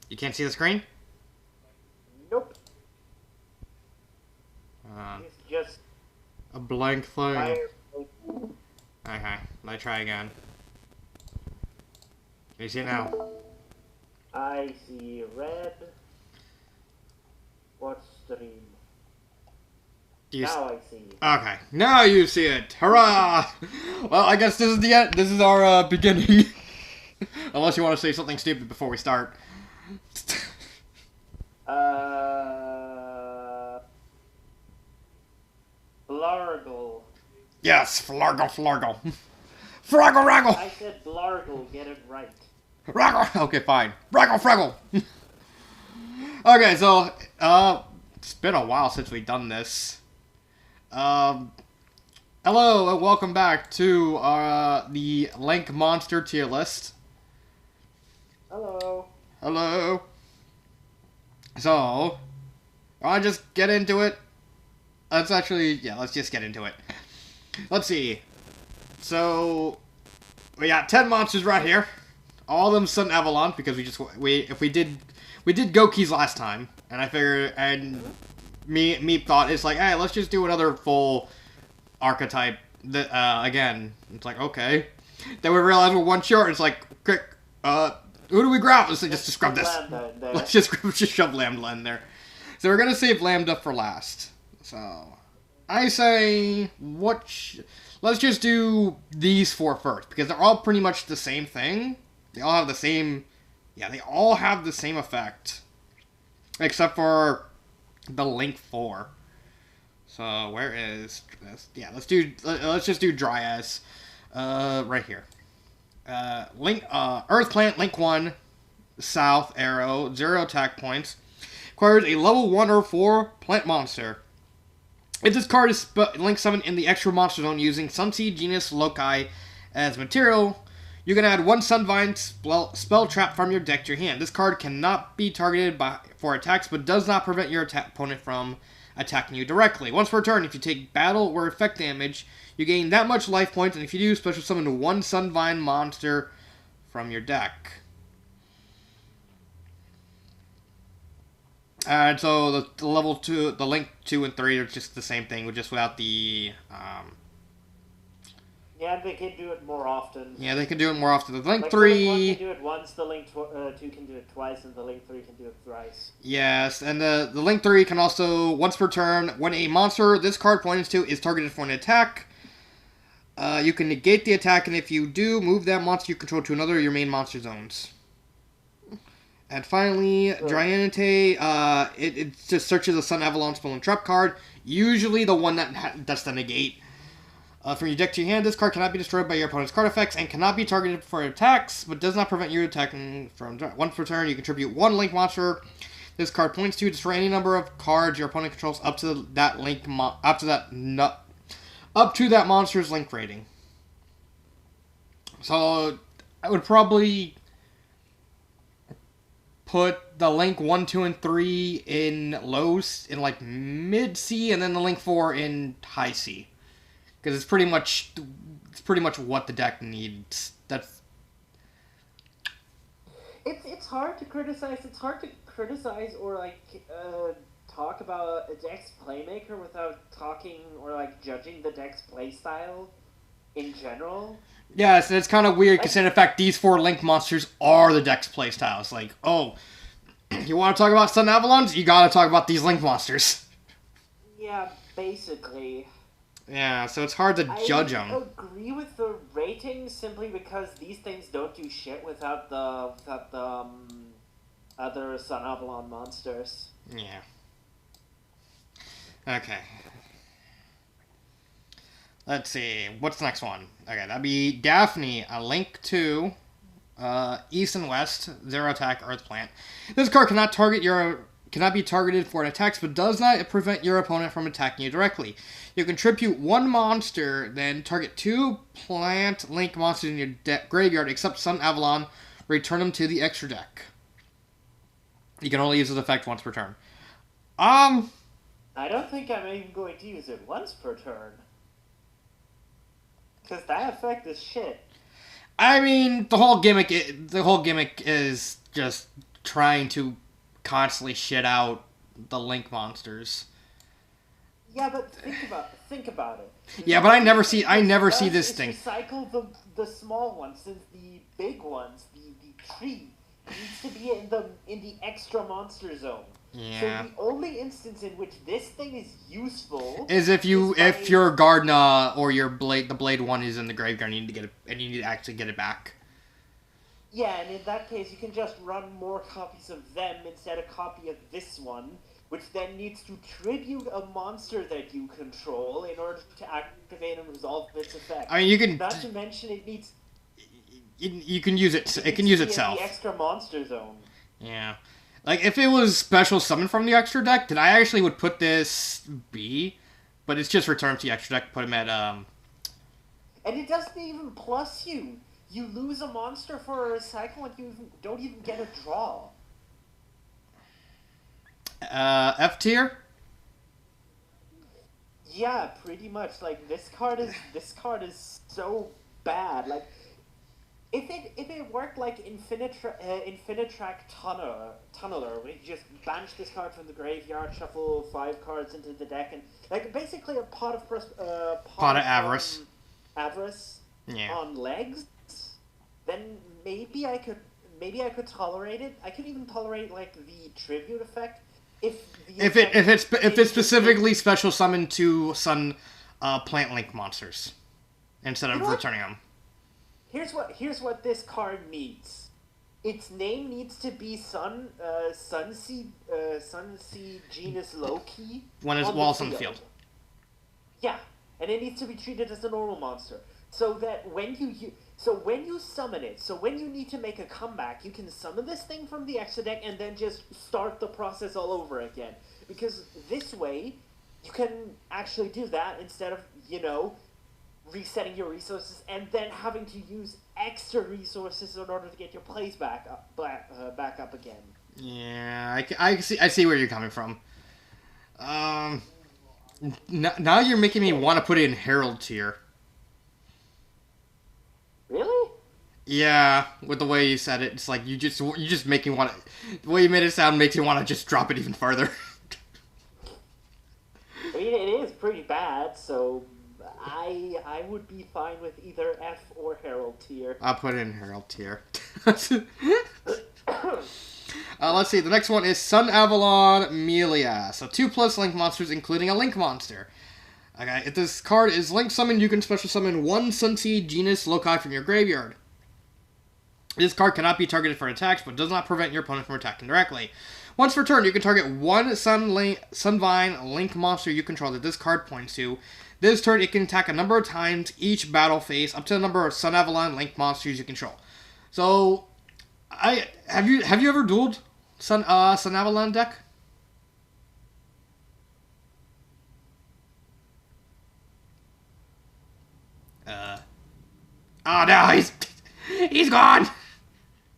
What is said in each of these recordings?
You can't see the screen? Nope. Uh, It's just a blank thing. fire. Okay, let's try again. Can you see it now? I see red. Watch stream. Do you Now I see. Okay, now you see it. Hurrah! Well, I guess this is the end. This is our beginning. Unless you want to say something stupid before we start. Blargle. Yes, flargle, flargle. Fraggle, raggle! I said Blargle, get it right. Raggle! Okay, fine. Raggle, fraggle! Okay, so, it's been a while since we've done this. Hello, and welcome back to, the Link Monster tier list. Hello. Hello. So, I'll just get into it. Let's just get into it. Let's see. So, we got 10 monsters right here. All of them Sunavalon, because we did Goki's last time. And I figured, and Meep thought, it's like, hey, let's just do another full archetype, again. It's like, okay. Then we realized we're one short, it's like, quick, who do we grab? Let's just scrub this. Let's just shove Lambda in there. So we're gonna save Lambda for last. So I say, let's just do these four first, because they're all pretty much the same thing. They all have the same, they all have the same effect, except for the Link 4. So where is this? Yeah, let's just do Dryas, right here. Earth Plant, Link 1, South Arrow, 0 attack points. Requires a level 1 or 4 plant monster. If this card is Link summoned in the extra monster zone using Sunseed Genus Loci as material, you can add 1 Sunvine spell trap from your deck to your hand. This card cannot be targeted for attacks, but does not prevent your opponent from attacking you directly. Once per turn, if you take battle or effect damage, you gain that much life points, and if you do, special summon 1 Sunvine monster from your deck. And so the level 2, the Link 2 and 3 are just the same thing, just without the, Yeah, they can do it more often. Yeah, they can do it more often. The Link like 3... The Link 1 can do it once, the Link 2 can do it twice, and the Link 3 can do it thrice. Yes, and the Link 3 can also, once per turn, when a monster this card points to is targeted for an attack, you can negate the attack, and if you do, move that monster you control to another of your main monster zones. And finally, Dryanite, it just searches a Sunavalon Spell and Trap card, usually the one that's the negate. From your deck to your hand, this card cannot be destroyed by your opponent's card effects and cannot be targeted for attacks, but does not prevent you attacking from once per turn. You contribute 1 Link monster. This card points to destroy any number of cards your opponent controls up to that monster's Link rating. So I would probably put the Link 1, 2, and 3 in low, in like mid C, and then the Link 4 in high C. Because it's pretty much what the deck needs. It's hard to criticize. It's hard to criticize or talk about a deck's playmaker without talking or judging the deck's playstyle in general. Yes, and it's kind of weird because in fact these 4 Link monsters are the deck's playstyles. Like, oh, you want to talk about Sunavalons? You gotta talk about these Link monsters. Yeah, basically. Yeah, so it's hard to judge them. I agree with the ratings simply because these things don't do shit without the other Sunavalon monsters. Yeah. Okay. Let's see. What's the next one? Okay, that'd be Daphne, a Link 2, East and West, 0 attack, Earth Plant. This card cannot be targeted for an attack, but does not prevent your opponent from attacking you directly. You contribute 1 monster, then target 2 plant Link monsters in your graveyard, except Sunavalon, return them to the extra deck. You can only use this effect once per turn. I don't think I'm even going to use it once per turn. Because that effect is shit. I mean, the whole gimmick is just trying to constantly shit out the Link monsters. Yeah, but think about it. Yeah, but I never see this thing. Recycle the small ones, since the big ones, the tree, needs to be in the extra monster zone. Yeah. So the only instance in which this thing is useful is if your Gardna or the blade one is in the graveyard, you need to get it, and you need to actually get it back. Yeah, and in that case, you can just run more copies of them instead of a copy of this one, which then needs to tribute a monster that you control in order to activate and resolve its effect. I mean, you can. Not to mention, it needs. You can use it. It can use itself. In the extra monster zone. Yeah, like if it was special summon from the extra deck, then I actually would put this B, but it's just return to the extra deck. Put him at And it doesn't even plus you. You lose a monster for a cycle, and you don't even get a draw. F tier. Yeah, pretty much. Like this card is so bad. Like if it worked like Infinitrack Tunneler, where you just banish this card from the graveyard, shuffle 5 cards into the deck, and like basically a pot of avarice. Avarice. Yeah. On legs, then maybe I could tolerate it. I could even tolerate like the tribute effect. If it's specifically special summoned to Sun Plant Link monsters instead of returning them. Here's what this card needs. Its name needs to be Sunseed genus Loki. When it's while it's on the field. Yeah, and it needs to be treated as a normal monster, so that when you summon it, so when you need to make a comeback, you can summon this thing from the extra deck and then just start the process all over again. Because this way, you can actually do that instead of, resetting your resources and then having to use extra resources in order to get your plays back up again. Yeah, I see where you're coming from. Now you're making me want to put it in Herald tier. Really? Yeah, with the way you said it, it's like you just make me want to. The way you made it sound makes me want to just drop it even further. I mean, it is pretty bad, so I would be fine with either F or Herald tier. I'll put it in Herald tier. Let's see. The next one is Sunavalon Melia. So 2+ Link monsters, including a Link monster. Okay, if this card is Link summoned, you can special summon 1 Sunseed genus Loci from your graveyard. This card cannot be targeted for attacks, but does not prevent your opponent from attacking directly. Once per turn, you can target 1 Sunvine Link monster you control that this card points to. This turn, it can attack a number of times each battle phase, up to the number of Sunavalon Link monsters you control. So, have you ever dueled Sunavalon deck? Oh no, he's gone.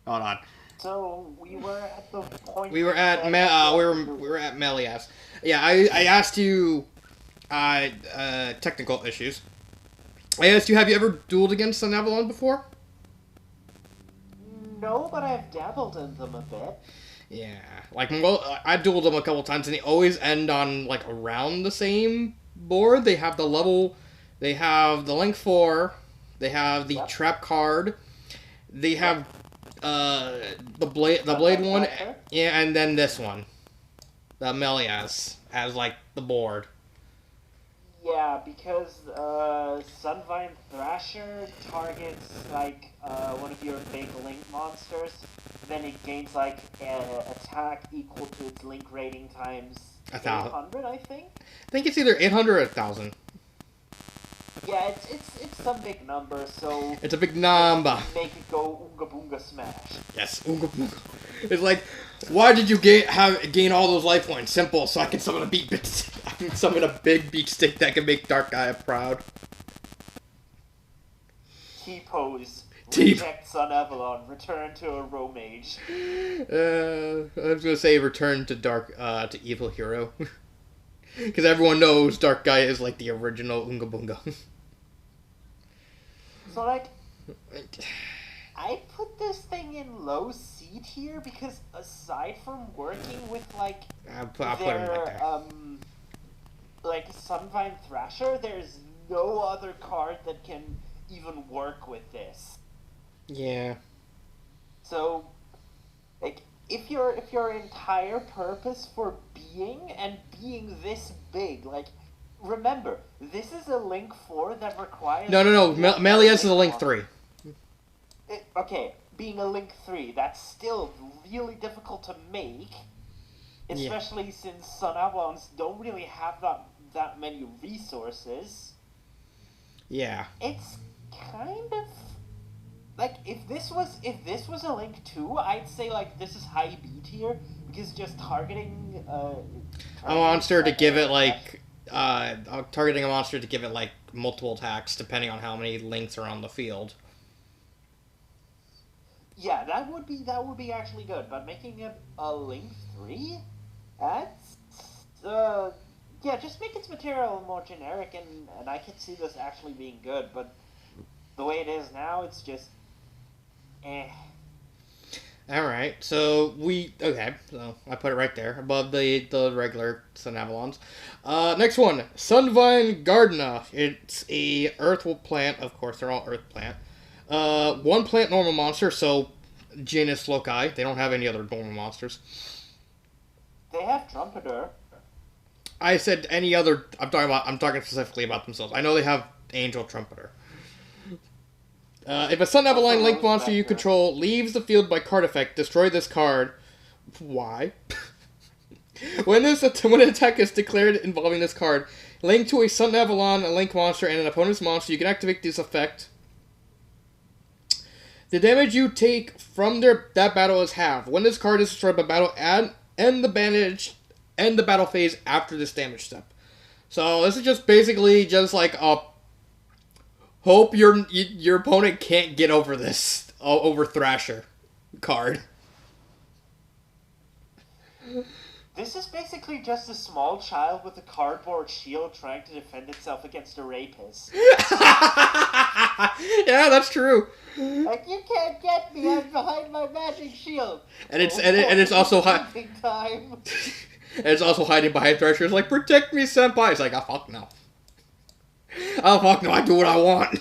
Hold on. So we were at the point. We were at Melias. Yeah, I asked you technical issues. I asked you, have you ever dueled against Sunavalon before? No, but I've dabbled in them a bit. Yeah, like I dueled them a couple times, and they always end on like around the same board. They have the level, they have the Link 4. They have the trap card. They have the blade one, yeah, and then this one, the Melias, as like the board. Yeah, because Sunvine Thrasher targets like one of your big Link monsters, then it gains like an attack equal to its Link rating times 800, I think. I think it's either 800 or 1,000. Yeah, it's some big number, so it's a big number. Make it go Oonga Boonga Smash. Yes, Oonga Boonga. It's like, why did you gain all those life points? Simple, so I can summon a big beat stick that can make Dark Gaia proud. T-pose. Reject Sunavalon. Return to a Romage. I was gonna say return to to Evil Hero. Because everyone knows Dark Gaia is like the original Oonga Boonga. So like, I put this thing in low C D tier because aside from working with like I'll put him right there. Like Sunvine Thrasher, there's no other card that can even work with this. Yeah. So, like, if your entire purpose for being this big, like, remember, this is a Link 4 that requires... No. Melias is a Link 3. Okay, being a Link 3, that's still really difficult to make, especially since Sunavalons don't really have that many resources. Yeah. It's kind of... Like, if this was a Link 2, I'd say, like, this is high B tier, because just targeting a monster to give it, like, targeting a monster to give it, like, multiple attacks, depending on how many links are on the field. Yeah, that would be actually good, but making it a Link 3? That's... yeah, just make its material more generic, and I can see this actually being good, but the way it is now, it's just... Alright, so so I put it right there, above the regular Sunavalons. Next one, Sunvine Gardena. It's a earth plant, of course, they're all earth plant. One plant normal monster, so genus Loci. They don't have any other normal monsters. They have Trumpeter. I said any other, I'm talking specifically about themselves. I know they have Angel Trumpeter. If a Sunavalon Link monster you control leaves the field by card effect, destroy this card. Why? when an attack is declared involving this card, link to a Sunavalon Link monster and an opponent's monster, you can activate this effect. The damage you take from that battle is halved. When this card is destroyed by battle, end the battle phase after this damage step. So this is just basically just like a hope your opponent can't get over this over Thrasher card. This is basically just a small child with a cardboard shield trying to defend itself against a rapist. Yeah, that's true. Like, you can't get me, I'm behind my magic shield. And it's also hiding. And it's also hiding behind Thrasher. It's like, protect me, senpai. It's like, oh fuck no. Oh fuck no, I do what I want.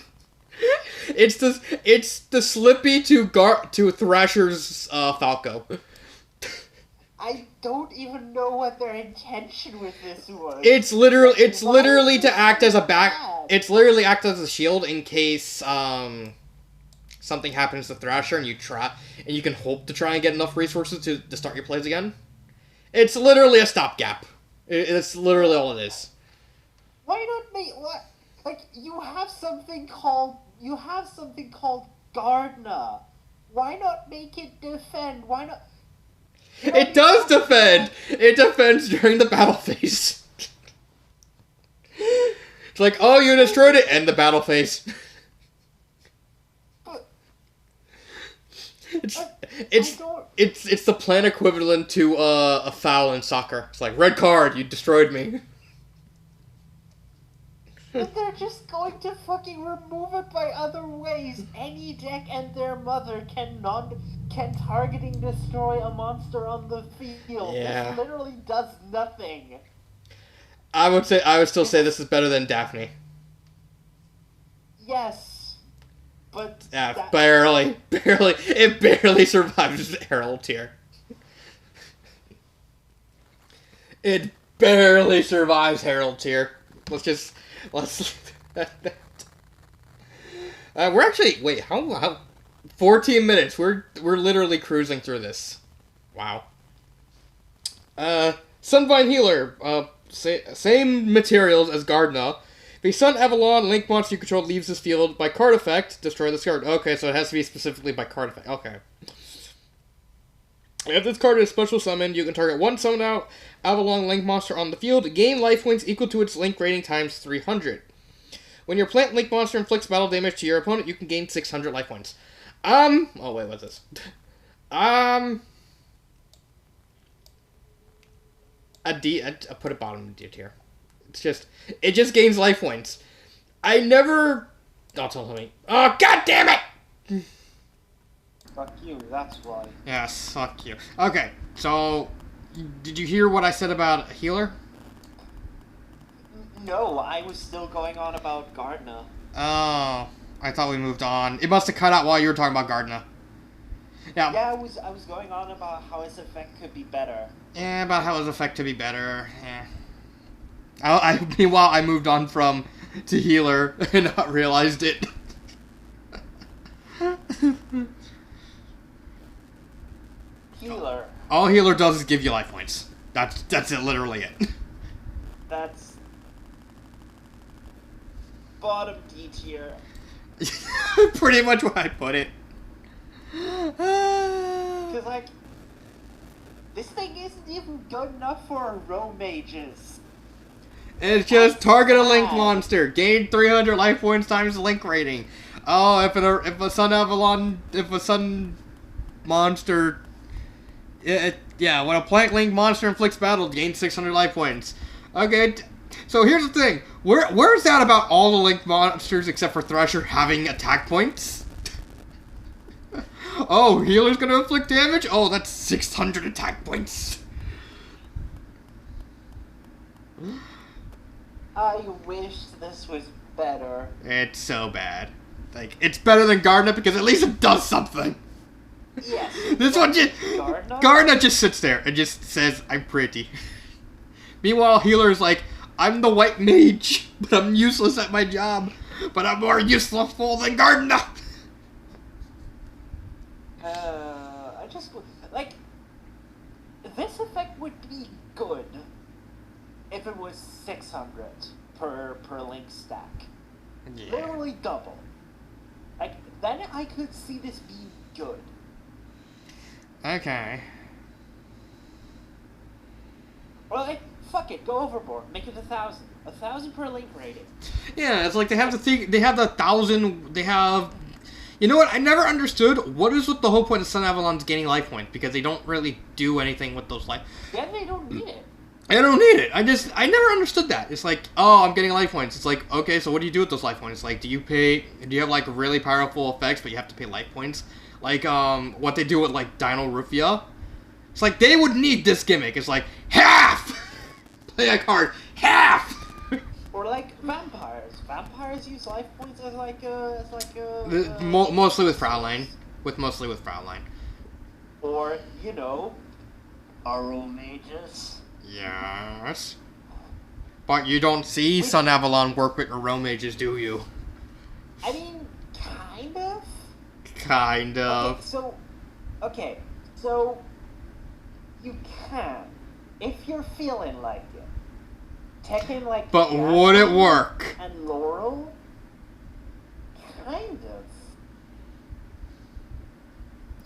It's the Slippy to Thrasher's Falco. I don't even know what their intention with this was. It's literally to act as a back. It's literally act as a shield in case something happens to Thrasher and you can hope to try and get enough resources to start your plays again. It's literally a stopgap. It's literally all it is. Why not make what? Like, you have something called Gardena. Why not make it defend? Why not? It does defend! It defends during the battle phase. It's like, oh, you destroyed it! End the battle phase. It's the plan equivalent to a foul in soccer. It's like, red card, you destroyed me. But they're just going to fucking remove it by other ways. Any deck and their mother can targeting destroy a monster on the field. Yeah. This literally does nothing. I would still say this is better than Daphne. Yes. But yeah, barely. It barely survives Herald tier. It barely survives Herald tier. Let's we're actually how 14 minutes. We're literally cruising through this. Wow. Sunvine Healer. Same materials as Gardena. If a Sunavalon Link monster you control leaves this field by card effect, destroy this card. Okay, so it has to be specifically by card effect. Okay. If this card is special summoned, you can target one summoned out Avalon Link monster on the field, gain life points equal to its Link rating times 300. When your plant Link monster inflicts battle damage to your opponent, you can gain 600 life points. Oh wait, what's this? I put it bottom D tier. It just gains life points. I never... Oh, tell me. Oh, god damn it! Fuck you, that's why. Yes, fuck you. Okay, so did you hear what I said about a healer? No, I was still going on about Gardner. Oh, I thought we moved on. It must have cut out while you were talking about Gardner. Yeah. Yeah, I was going on about how his effect could be better. Yeah, about how his effect could be better. Yeah. Meanwhile, I moved on to healer and not realized it. Healer. All healer does is give you life points. That's it, literally it. That's bottom D tier. Pretty much what I put it. Cause like, this thing isn't even good enough for our row mages. It's just target a link monster, gain 300 life points times the link rating. Oh, if a sun monster, yeah, when a plank link monster inflicts battle, gain 600 life points. Okay, so here's the thing. Where's that about all the link monsters except for Thresher having attack points? Oh, healer's gonna inflict damage? Oh, that's 600 attack points. I wish this was better. It's so bad. Like, it's better than Gardner because at least it does something. Yes. This one just... Gardner just sits there and just says, I'm pretty. Meanwhile, healer's like, I'm the white mage, but I'm useless at my job. But I'm more useful than Gardner. I just... Like, this effect would be good if it was 600 per link stack. Yeah. Literally double. Like, then I could see this being good. Okay. Or like, fuck it, go overboard, make it 1,000. 1,000 per link rating. Yeah, it's like they have they have the 1,000, they have... You know what, I never understood what is with the whole point of Sunavalon's gaining life points, because they don't really do anything with those life... Yeah, they don't need it. I don't need it. I never understood that. It's like, oh, I'm getting life points. It's like, okay, so what do you do with those life points? Like, do you have, like, really powerful effects, but you have to pay life points? Like, what they do with, like, Dino Rufia? It's like, they would need this gimmick. It's like, half! Play a card, half! Or, like, vampires. Vampires use life points as, mostly with Fraulein. Mostly with Fraulein. Or, you know, Arrow mages. Yes. But you don't see Sunavalon work with Arrow mages, do you? I mean, kind of. Kind of. Okay, so you can, if you're feeling like it. Tekken, like. But would it work? And Laurel, kind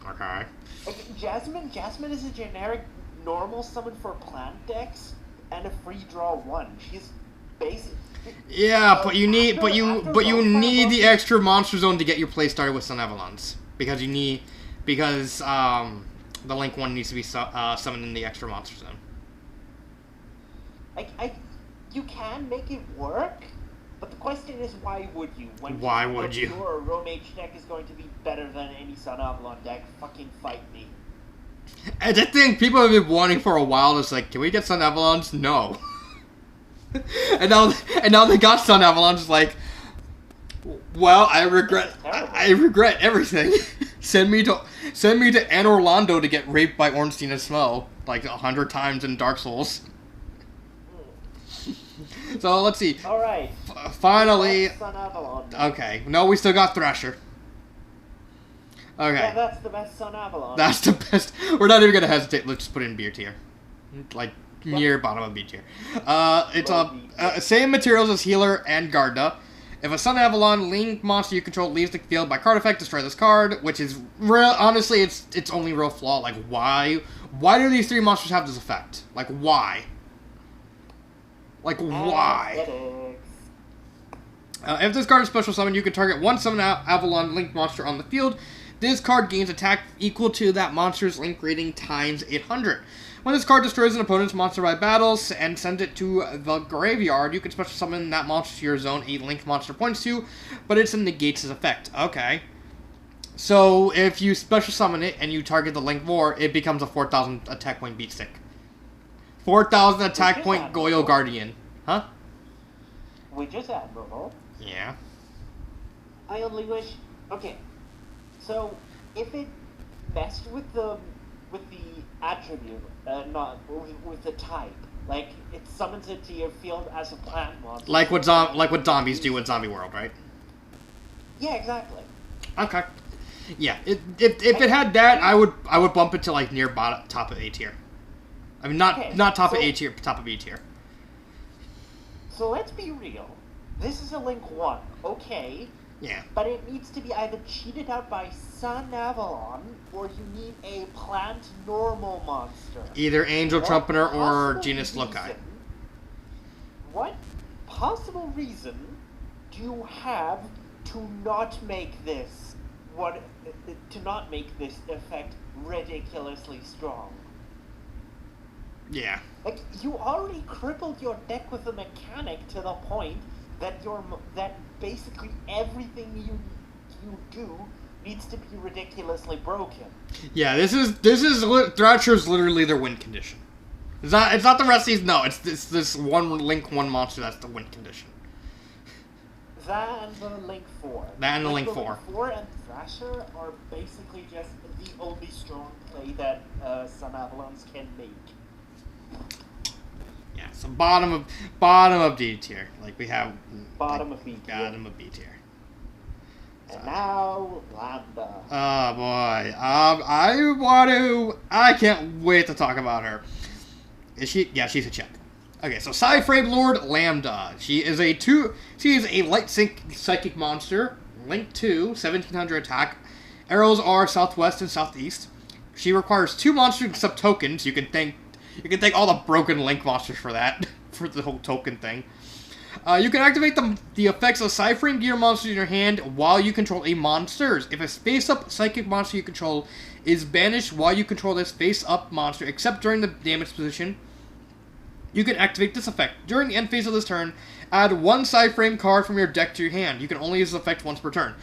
of. Okay. Like, Jasmine is a generic normal summon for plant decks and a free draw 1. She's basic. Yeah, but you need the extra monster zone to get your play started with Sunavalons because the link one needs to be summoned in the extra monster zone. You can make it work, but the question is, why would you? Why would you? Your Row Mage deck is going to be better than any Sunavalon deck. Fucking fight me. And the thing people have been wanting for a while is like, can we get Sunavalons? No. and now they got Sunavalons. Like, well, I regret everything. send me to Anne Orlando to get raped by Ornstein and Smell like 100 times in Dark Souls. So let's see. All right. Finally. Sunavalon. Okay. No, we still got Thresher. Okay. Yeah, that's the best Sunavalon. That's the best. We're not even gonna hesitate. Let's just put it in B tier, like near bottom of B tier. It's same materials as Healer and Garda. If a Sunavalon link monster you control leaves the field by card effect, destroy this card. Which is real. Honestly, it's only real flaw. Like why do these three monsters have this effect? Like why? Like why? If this card is special summon, you can target one summon Avalon link monster on the field. This card gains attack equal to that monster's link rating times 800. When this card destroys an opponent's monster by battles and sends it to the graveyard, you can special summon that monster to your zone 8 link monster points to, but it negates its effect. Okay. So if you special summon it and you target the Link 4, it becomes a 4,000 attack point beat stick. 4,000 attack point Goyo Guardian. Huh? Which is admirable. Yeah. I only wish. Okay, so if it messed with the attribute, not with the type, like it summons it to your field as a plant monster. Like what zombies do in Zombie World, right? Yeah, exactly. Okay. Yeah. If it had that, I would bump it to like near top of A tier. I mean, not top of A tier, top of B tier. So let's be real. This is a Link 1, okay? Yeah. But it needs to be either cheated out by Sunavalon, or you need a plant normal monster. Either Angel What Trumpeter or possible Genus Loci. reason- What possible reason do you have to not make this effect ridiculously strong? Yeah. Like, you already crippled your deck with a mechanic to the point that that basically everything you do needs to be ridiculously broken. Yeah, Thrasher's literally their win condition. It's not the rest of these. No, it's this one Link 1 monster that's the win condition. That and the Link 4. That and the Like, Link 4. Link 4 and Thrasher are basically just the only strong play that Sunavalons can make. Yeah, so bottom of D tier. Like we have Bottom of B tier. Bottom of B tier. And now Lambda. Oh boy. I can't wait to talk about her. Is she? Yeah, she's a check. Okay, so Psy-Frame Lord Lambda. She is a light psychic monster. Link 2, 1700 attack. Arrows are southwest and southeast. She requires 2 monsters except tokens. You can thank all the broken Link monsters for that, for the whole token thing. You can activate the effects of Psy-Frame Gear monsters in your hand while you control a monster. If a face-up psychic monster you control is banished while you control this face-up monster, except during the damage position, you can activate this effect. During the end phase of this turn, add 1 Psy-Frame card from your deck to your hand. You can only use this effect once per turn.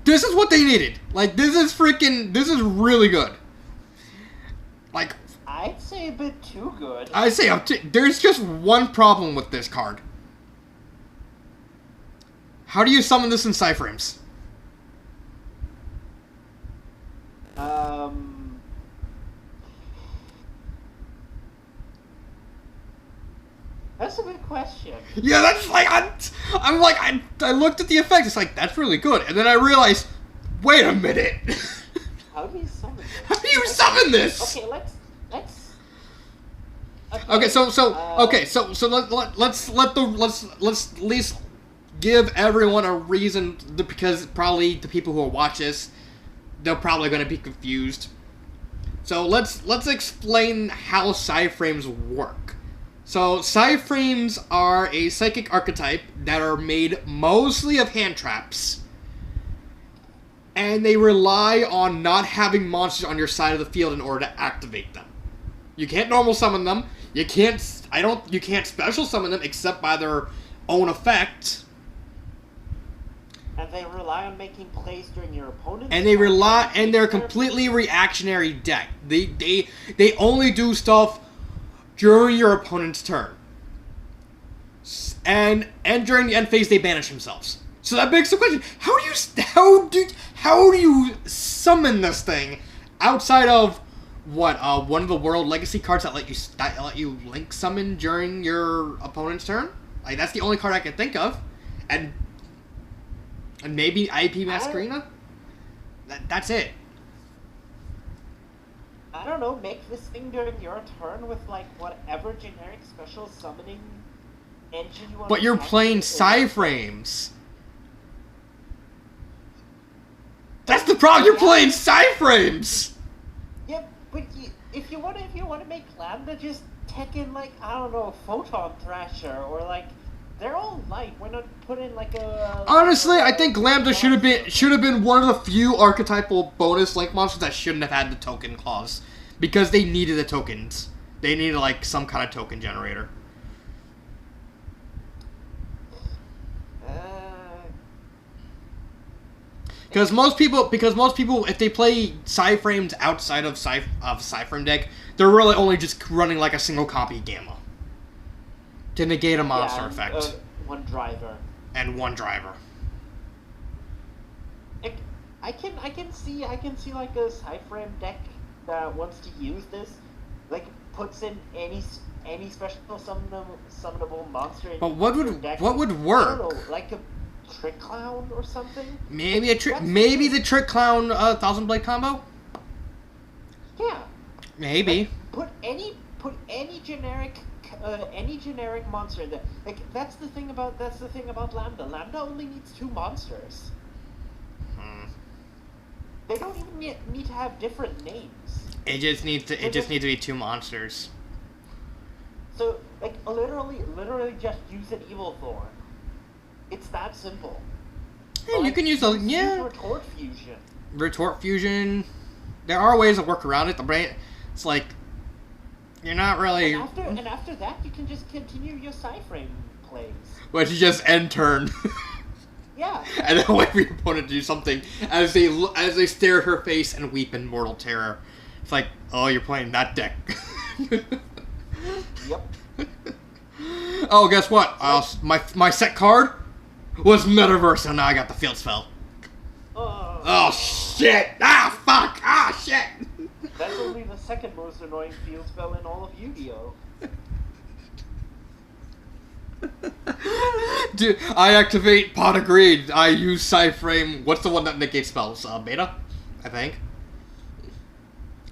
This is what they needed. Like, this is really good. Like, I'd say a bit too good. I say there's just one problem with this card. How do you summon this in Psy-Frames? That's a good question. Yeah, that's like I looked at the effect. It's like that's really good, and then I realized, wait a minute. How do you summon this? How do you summon this? Okay, let's. Okay, so let's at least give everyone a reason, because probably the people who will watch this, they're probably going to be confused. So let's explain how Psy-Frames work. So Psy-Frames are a psychic archetype that are made mostly of hand traps, and they rely on not having monsters on your side of the field in order to activate them. You can't normal summon them. You can't special summon them except by their own effect. And they rely on making plays during your opponent's And they're a completely reactionary deck. They only do stuff during your opponent's turn. And during the end phase they banish themselves. So that begs the question, how do you summon this thing outside of what, one of the World Legacy cards that let you Link summon during your opponent's turn? Like, that's the only card I can think of. And maybe IP Masquerena? That's it. I don't know, make this thing during your turn with, like, whatever generic special summoning engine you want. But you're playing Psy-Frames. That's the problem, you're playing Psy-Frames! Yeah, but if you want to make Lambda, just take in, like, I don't know, Photon Thrasher, or, like, they're all light. Why not put in, like, a... Honestly, I think Lambda should have been one of the few archetypal bonus Link monsters that shouldn't have had the token clause. Because they needed the tokens. They needed, like, some kind of token generator. Because most people, if they play Psyframes outside of Psyframe deck, they're really only just running like a single copy Gamma to negate a monster effect. One driver. And one driver. I can see like a Psyframe deck that wants to use this, like puts in any special summonable monster. But what would deck. work? I don't know, like a Trick Clown or something. Maybe the Trick Clown 1000 Blade combo. Yeah. Maybe. Like, put any generic monster in there. Like that's the thing about Lambda. Lambda only needs 2 monsters. They don't even need to have different names. It just needs to be 2 monsters. So like literally just use an Evil Thorn. It's that simple. Yeah, you can use Retort Fusion. Retort Fusion. There are ways to work around it. It's like you're not really. And after that, you can just continue your Psyframe plays. Which is just end turn. Yeah. And then wait for your opponent to do something as they stare at her face and weep in mortal terror. It's like, oh, you're playing that deck. Yep. Oh, guess what? My set card was Metaverse, and now I got the field spell. Oh shit! Ah fuck! Ah shit! That's only the second most annoying field spell in all of Yu-Gi-Oh! Dude, I activate Pot of Greed. I use Psyframe. What's the one that negates spells? Beta? I think.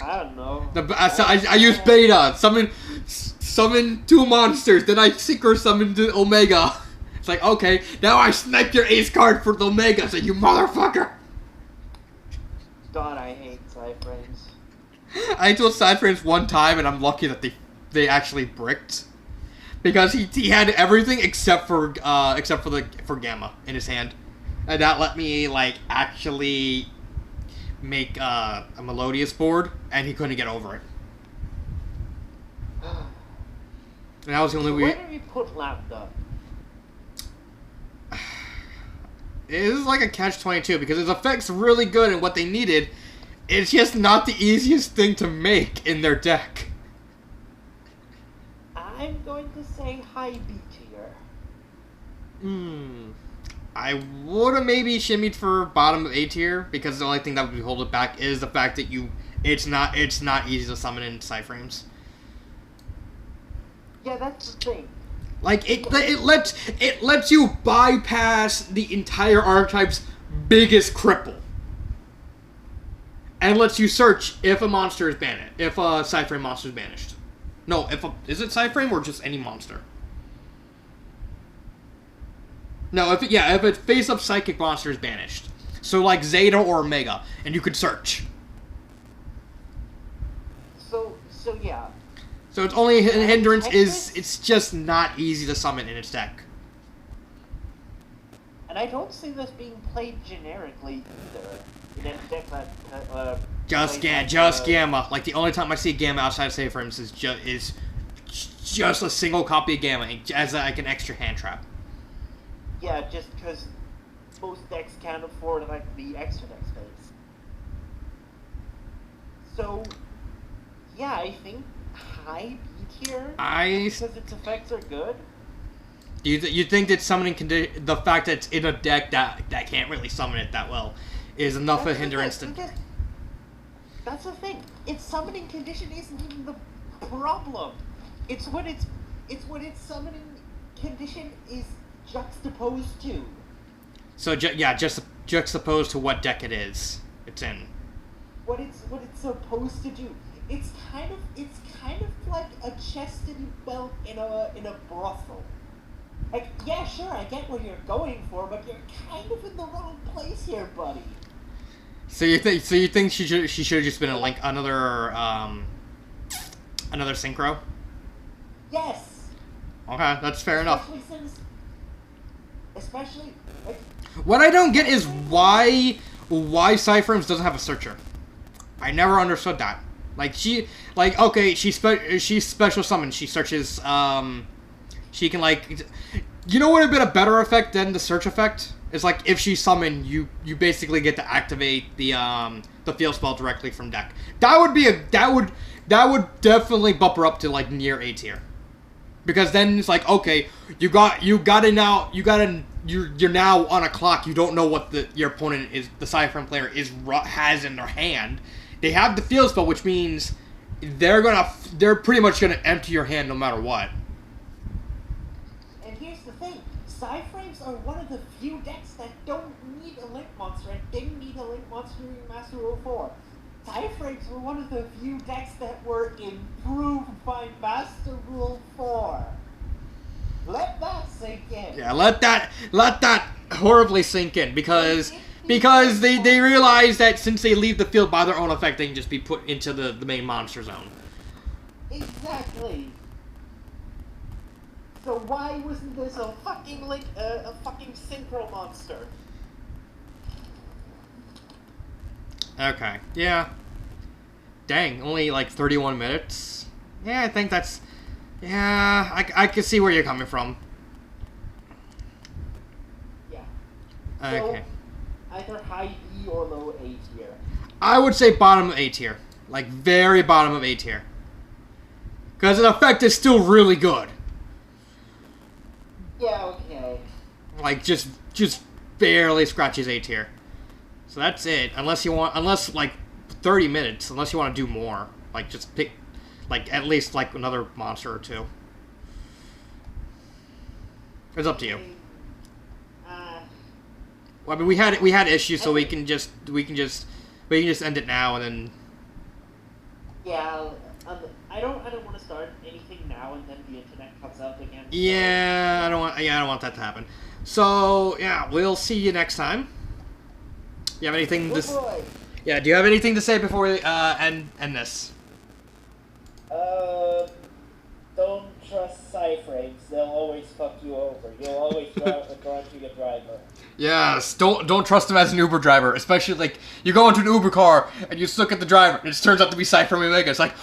I don't know. I use Beta. Summon 2 monsters. Then I Synchro summon to Omega. It's like, okay, now I sniped your ace card for the Omega, so you motherfucker! God, I hate Psyframes. I told Psyframes one time, and I'm lucky that they actually bricked. Because he had everything except for Gamma in his hand, and that let me like actually make a Melodious board, and he couldn't get over it. And that was the only Where did we put Lambda? It is like a catch-22 because his effect's really good and what they needed. It's just not the easiest thing to make in their deck. I'm going to say high B tier. I would have maybe shimmied for bottom of A tier because the only thing that would hold it back is the fact that it's not easy to summon in Psyframes. Yeah, that's the thing. Like it lets you bypass the entire archetype's biggest cripple, and lets you search if a monster is banished, if a Psyframe monster is banished. No, is it Psyframe or just any monster? No, if a face-up psychic monster is banished, so like Zeta or Omega, and you could search. So yeah. So its only hindrance is it's just not easy to summon in its deck. And I don't see this being played generically either. In a deck that Just Gamma. Like the only time I see Gamma outside of Psyframes is just a single copy of Gamma as like an extra hand trap. Yeah, just because most decks can't afford like the extra deck space. So yeah, I think high B tier because its effects are good. You think that summoning the fact that it's in a deck that can't really summon it that well is enough of a hindrance to... That's the thing. Its summoning condition isn't even the problem. It's what its summoning condition is juxtaposed to. So just juxtaposed to what deck it's in. What it's supposed to do. It's kind of like a chested belt in a brothel. Like, yeah, sure, I get what you're going for, but you're kind of in the wrong place here, buddy. So you think she should have just been another synchro? Yes. Okay, that's fair enough. Especially like, what I don't get is why Psyframes doesn't have a searcher. I never understood that. Like she's special summon. She searches. She can like, you know what would have been a better effect than the search effect It's like if she's summoned, you basically get to activate the field spell directly from deck. That would definitely bump her up to like near A tier. Because then it's like, okay, you're now on a clock. You don't know what your opponent is, the Cypher player has in their hand. They have the field spell, which means they're pretty much gonna empty your hand no matter what. And here's the thing, Psyframes are one of the few decks that don't need a Link Monster and didn't need a Link Monster in Master Rule 4. Psyframes were one of the few decks that were improved by Master Rule 4. Let that sink in. Yeah, let that horribly sink in because they realize that since they leave the field by their own effect, they can just be put into the main monster zone. Exactly. So why wasn't this a fucking synchro monster? Okay, yeah. Dang, only like 31 minutes? Yeah, I think that's... Yeah, I can see where you're coming from. Yeah. Okay. So, either high B or low A tier. I would say bottom of A tier. Like, very bottom of A tier. Because the effect is still really good. Yeah, okay. Like, just barely scratches A tier. So that's it. Unless, like, 30 minutes. Unless you want to do more. Like, just pick, like, at least, like, another monster or two. It's up to you. Well, I mean, we had issues, so we can just end it now and then. Yeah, I don't want to start anything now and then the internet comes out again. So. Yeah, I don't want that to happen. So yeah, we'll see you next time. You have anything Good to? boy. Yeah, do you have anything to say before we end this? Don't trust Psyframes. They'll always fuck you over. You'll always run into a driver. Yes, don't trust him as an Uber driver, especially like you go into an Uber car and you look at the driver and it turns out to be Cypher Omega. It's like,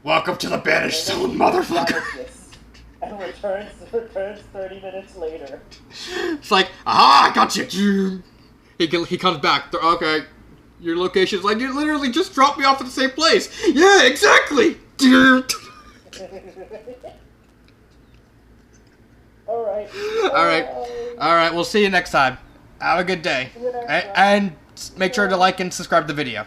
welcome to the banished zone, motherfucker. And returns 30 minutes later. It's like, aha, I got you. He comes back. Okay, your location's like, you literally just dropped me off at the same place. Yeah, exactly. Alright, we'll see you next time. Have a good day. And make sure to like and subscribe to the video.